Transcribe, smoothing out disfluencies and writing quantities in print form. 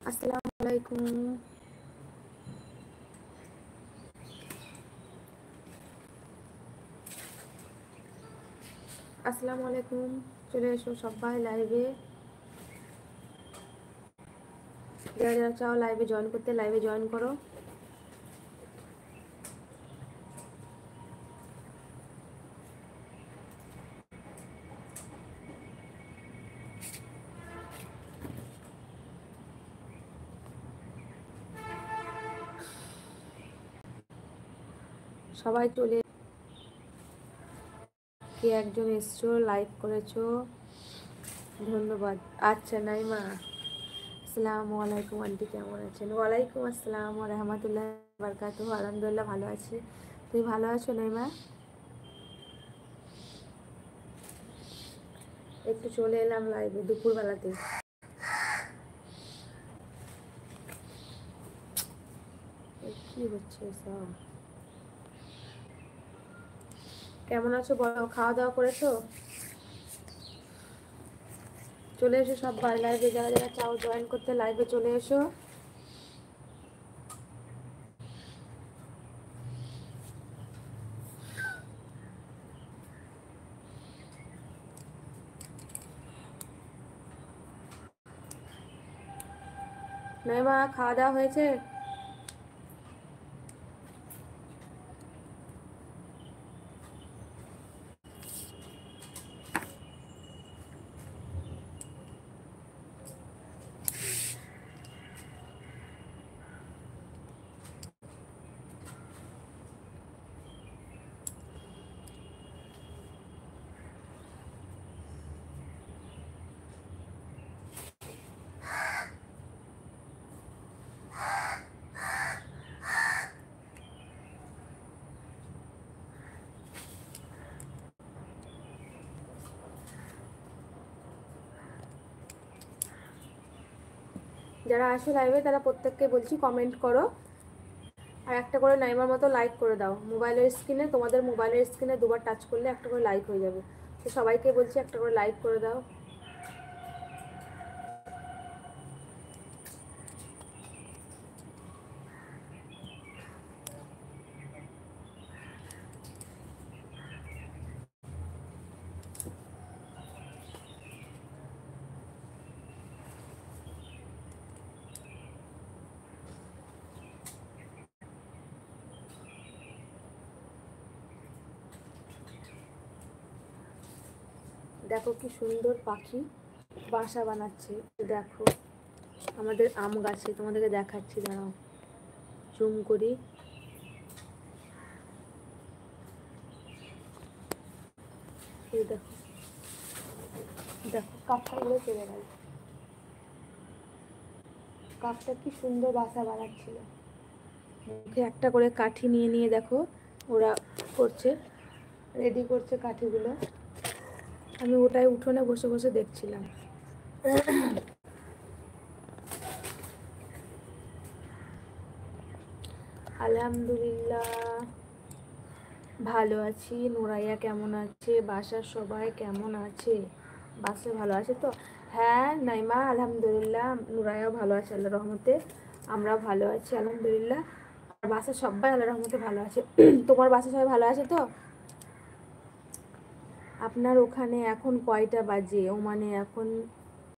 আসসালামু আলাইকুম। আসসালামু আলাইকুম, চলে এসো সবাই লাইভে। যারা যারা চাও লাইভে জয়েন করতে, লাইভে জয়েন করো। সবাই চলে, কে একজন এসছো, লাইক করেছো, ধন্যবাদ। আচ্ছা নাইমা, আসসালামু আলাইকুম আন্টি, কেমন আছেন? ওয়ালাইকুম আসসালাম ওয়া রাহমাতুল্লাহি ওয়া বারাকাতুহু। আলহামদুলিল্লাহ ভালো আছি। তুমি ভালো আছো নাইমা? একটু চলে এলাম লাইভে দুপুরবেলাতে। কি হচ্ছে সব? কেমন আছো বলো? খাওয়া দাওয়া করেছো? চলে এসো সবাই লাইভে, যারা যারা চাও জয়েন করতে লাইভে চলে এসো। নাইমা, খাওয়া দাওয়া হয়েছে? যারা আসো লাইভে তারা প্রত্যেককে বলছি কমেন্ট করো, আর একটা করে নাইমার মতো লাইক করে দাও। মোবাইলের স্ক্রিনে, তোমাদের মোবাইলের স্ক্রিনে দুবার টাচ করলে একটা করে লাইক হয়ে যাবে। তো সবাইকে বলছি একটা করে লাইক করে দাও। দেখো কি সুন্দর পাখি বাসা বানাচ্ছে, দেখো আমাদের আম গাছে। তোমাদেরকে দেখাচ্ছি, দাঁড়াও জুম করি। এই দেখো, দেখো কাকটাগুলো চলে গেল। কাকটা কি সুন্দর বাসা বানাচ্ছিল। মুখে একটা করে কাঠি নিয়ে নিয়ে দেখো ওরা করছে, রেডি করছে কাঠিগুলো। আমি ওটাই উঠোনে বসে বসে দেখছিলাম। আলহামদুলিল্লাহ ভালো আছি। নুরাইয়া কেমন আছে? বাসার সবাই কেমন আছে? বাসে ভালো আছে তো? হ্যাঁ নাইমা, আলহামদুলিল্লাহ নুরাইয়াও ভালো আছে আল্লাহ রহমতে। আমরা ভালো আছি আলহামদুলিল্লাহ। আর বাসার সবাই আল্লাহ রহমতে ভালো আছে। তোমার বাসার সবাই ভালো আছে তো? আপনার ওখানে এখন কয়টা বাজে? ও মানে এখন